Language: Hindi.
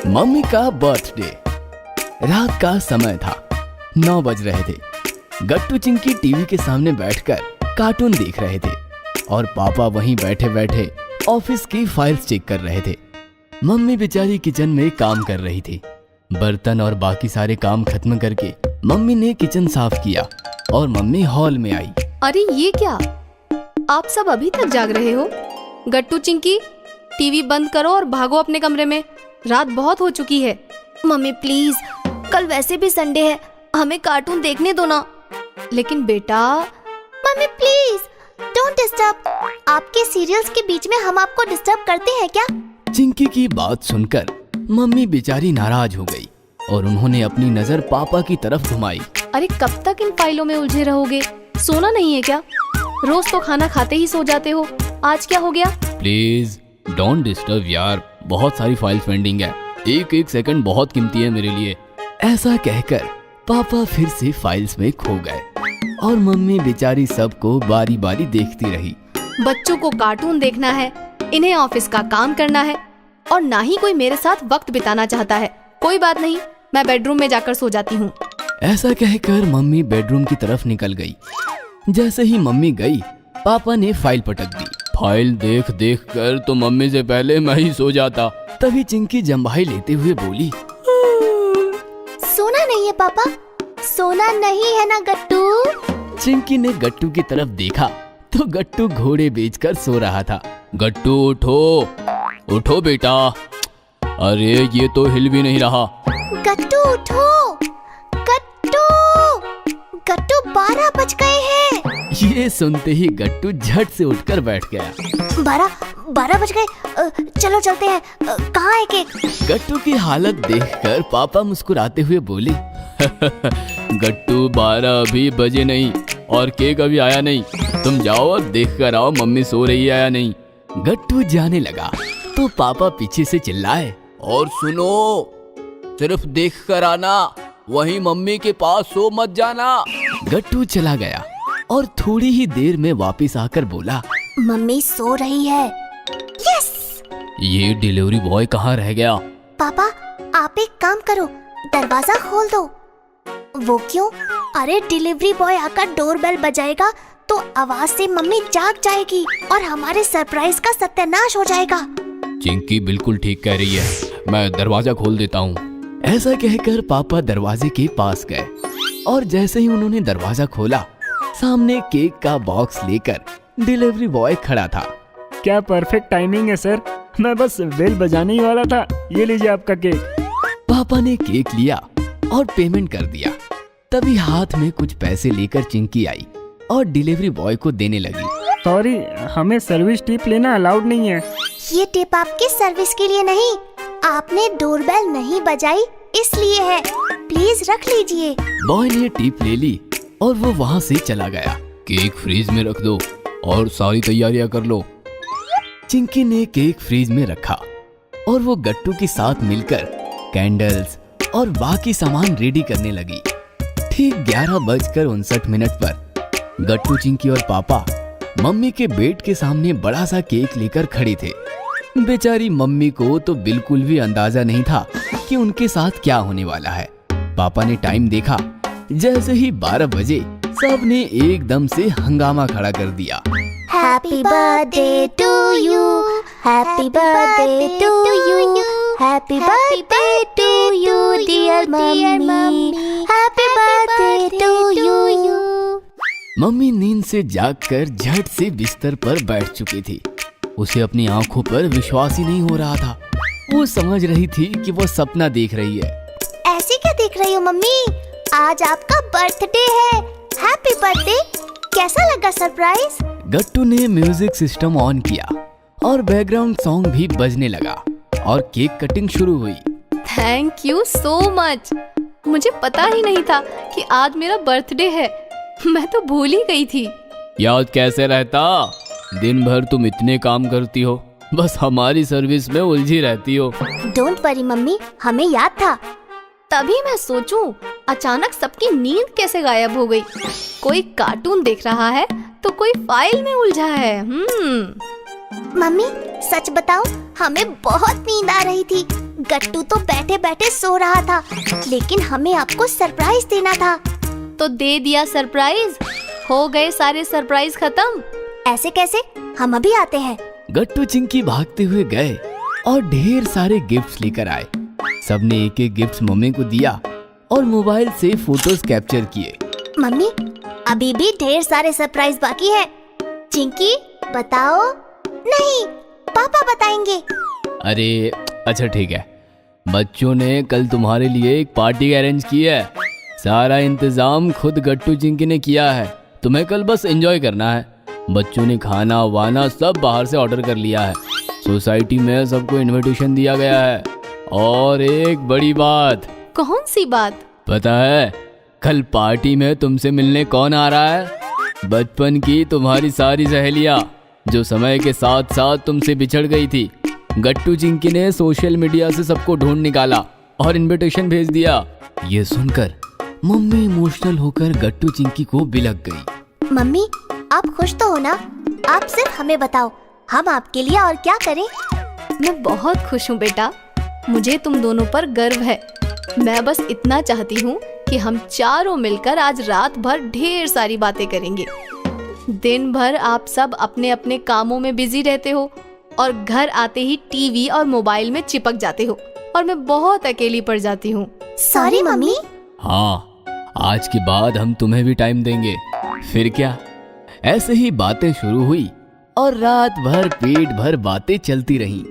मम्मी का बर्थडे। रात का समय था, 9 बज रहे थे। गट्टू चिंकी टीवी के सामने बैठकर कार्टून देख रहे थे और पापा वहीं बैठे बैठे ऑफिस की फाइल्स चेक कर रहे थे। मम्मी बेचारी किचन में काम कर रही थी। बर्तन और बाकी सारे काम खत्म करके मम्मी ने किचन साफ किया और मम्मी हॉल में आई। अरे ये क्या, आप सब अभी तक जाग रहे हो? गट्टू चिंकी, टीवी बंद करो और भागो अपने कमरे में, रात बहुत हो चुकी है। मम्मी प्लीज, कल वैसे भी संडे है, हमें कार्टून देखने दो ना। लेकिन बेटा। Mummy please don't disturb. आपके सीरियल्स के बीच में हम आपको डिस्टर्ब करते हैं क्या? चिंकी की बात सुनकर मम्मी बेचारी नाराज हो गई और उन्होंने अपनी नजर पापा की तरफ घुमाई। अरे कब तक इन फाइलों में उलझे रहोगे? सोना नहीं है क्या? रोज तो खाना खाते ही सो जाते हो, आज क्या हो गया? प्लीज डोंट डिस्टर्ब यार, बहुत सारी फाइल्स पेंडिंग है, एक एक सेकंड बहुत कीमती है मेरे लिए। ऐसा कहकर पापा फिर से फाइल्स में खो गए और मम्मी बेचारी सबको बारी बारी देखती रही। बच्चों को कार्टून देखना है, इन्हें ऑफिस का काम करना है और ना ही कोई मेरे साथ वक्त बिताना चाहता है। कोई बात नहीं, मैं बेडरूम में जाकर सो जाती हूँ। ऐसा कहकर मम्मी बेडरूम की तरफ निकल गई। जैसे ही मम्मी गई, पापा ने फाइल पटक दी। फाइल देख देख कर तो मम्मी से पहले मैं ही सो जाता। तभी चिंकी जम्भाई लेते हुए बोली, सोना नहीं है पापा, सोना नहीं है ना गट्टू। चिंकी ने गट्टू की तरफ देखा तो गट्टू घोड़े बेचकर सो रहा था। गट्टू उठो, उठो बेटा, अरे ये तो हिल भी नहीं रहा। गट्टू उठो, गट्टू, गट्टू 12 बज गए हैं। ये सुनते ही गट्टू झट से उठकर बैठ गया। 12 बज गए, चलो चलते हैं। कहाँ है केक? गट्टू की हालत देखकर पापा मुस्कुराते हुए बोले, गट्टू 12 अभी बजे नहीं और केक अभी आया नहीं, तुम जाओ और देख कर आओ मम्मी सो रही है या नहीं। गट्टू जाने लगा तो पापा पीछे से चिल्लाए, और सुनो, सिर्फ देख कर आना, वहीं मम्मी के पास सो मत जाना। गट्टू चला गया और थोड़ी ही देर में वापस आकर बोला, मम्मी सो रही है। यस! ये डिलीवरी बॉय कहाँ रह गया? पापा आप एक काम करो, दरवाजा खोल दो। वो क्यों? अरे डिलीवरी बॉय आकर डोरबेल बजाएगा तो आवाज से मम्मी जाग जाएगी और हमारे सरप्राइज का सत्यानाश हो जाएगा। चिंकी बिल्कुल ठीक कह रही है, मैं दरवाजा खोल देता हूँ। ऐसा कहकर पापा दरवाजे के पास गए और जैसे ही उन्होंने दरवाजा खोला, सामने केक का बॉक्स लेकर डिलीवरी बॉय खड़ा था। क्या परफेक्ट टाइमिंग है सर, मैं बस बेल बजाने ही वाला था। ये लीजिए आपका केक। पापा ने केक लिया और पेमेंट कर दिया। तभी हाथ में कुछ पैसे लेकर चिंकी आई और डिलीवरी बॉय को देने लगी। सॉरी, हमें सर्विस टिप लेना अलाउड नहीं है। ये टिप आपकी सर्विस के लिए नहीं, आपने डोरबेल नहीं बजाई इसलिए है, प्लीज रख लीजिए। बॉय ने टिप ले ली और वो वहाँ से चला गया। केक फ्रीज में रख दो और सारी तैयारियां कर लो। चिंकी ने केक फ्रीज में रखा और वो गट्टू के साथ मिलकर कैंडल्स और बाकी सामान रेडी करने लगी। ठीक 11:59 पर गट्टू, चिंकी और पापा मम्मी के बेड के सामने बड़ा सा केक लेकर खड़े थे। बेचारी मम्मी को तो बिल्कुल भी अंदाजा नहीं था कि उनके साथ क्या होने वाला है। पापा ने टाइम देखा, जैसे ही 12 बजे सबने एकदम से हंगामा खड़ा कर दिया। Happy birthday to you, happy birthday to you, happy birthday to you dear mummy, happy birthday to you. Mummy नींद से जागकर झट से बिस्तर पर बैठ चुकी थी। उसे अपनी आंखों पर विश्वास ही नहीं हो रहा था। वो समझ रही थी कि वो सपना देख रही है। ऐसे क्या देख रही हो मम्मी? आज आपका बर्थडे है, हैप्पी बर्थडे। कैसा लगा सरप्राइज? गट्टू ने म्यूजिक सिस्टम ऑन किया और बैकग्राउंड सॉन्ग भी बजने लगा और केक कटिंग शुरू हुई। थैंक यू सो मच, मुझे पता ही नहीं था कि आज मेरा बर्थडे है, मैं तो भूल ही गई थी। याद कैसे रहता, दिन भर तुम इतने काम करती हो, बस हमारी सर्विस में उलझी रहती हो। डोंट वरी मम्मी, हमें याद था। तभी मैं सोचूं, अचानक सबकी नींद कैसे गायब हो गई। कोई कार्टून देख रहा है तो कोई फाइल में उलझा है। मम्मी सच बताओ, हमें बहुत नींद आ रही थी, गट्टू तो बैठे बैठे सो रहा था, लेकिन हमें आपको सरप्राइज देना था। तो दे दिया सरप्राइज। हो गए सारे सरप्राइज खत्म। ऐसे कैसे? हम अभी आते हैं। गट्टू चिंकी भागते हुए गए और ढेर सारे गिफ्ट्स लेकर आए। सबने एक एक गिफ्ट मम्मी को दिया और मोबाइल से फोटोज कैप्चर किए। मम्मी, अभी भी ढेर सारे सरप्राइज बाकी है। चिंकी बताओ। नहीं, पापा बताएंगे। अरे अच्छा ठीक है, बच्चों ने कल तुम्हारे लिए एक पार्टी अरेंज की है। सारा इंतजाम खुद गट्टू चिंकी ने किया है। तुम्हें कल बस एंजॉय करना है। बच्चों ने खाना वाना सब बाहर से ऑर्डर कर लिया है। सोसाइटी में सबको इनविटेशन दिया गया है। और एक बड़ी बात। कौन सी बात? पता है कल पार्टी में तुमसे मिलने कौन आ रहा है? बचपन की तुम्हारी सारी सहेलियां जो समय के साथ साथ तुमसे बिछड़ गई थी। गट्टू चिंकी ने सोशल मीडिया से सबको ढूंढ निकाला और इनविटेशन भेज दिया। ये सुनकर मम्मी इमोशनल होकर गट्टू चिंकी को बिलक गई। मम्मी, आप खुश तो हो ना? आप सिर्फ हमें बताओ, हम आपके लिए और क्या करें? मैं बहुत खुश हूँ बेटा। मुझे तुम दोनों पर गर्व है। मैं बस इतना चाहती हूँ कि हम चारों मिलकर आज रात भर ढेर सारी बातें करेंगे। दिन भर आप सब अपने अपने कामों में बिजी रहते हो और घर आते ही टीवी और मोबाइल में चिपक जाते हो और मैं बहुत अकेली पड़ जाती हूँ। Sorry mummy. हाँ, आज के बाद हम तुम्हें भी टाइम देंगे। फिर क्या? ऐसे ही बातें शुरू हुई और रात भर पेट भर बातें चलती रहीं।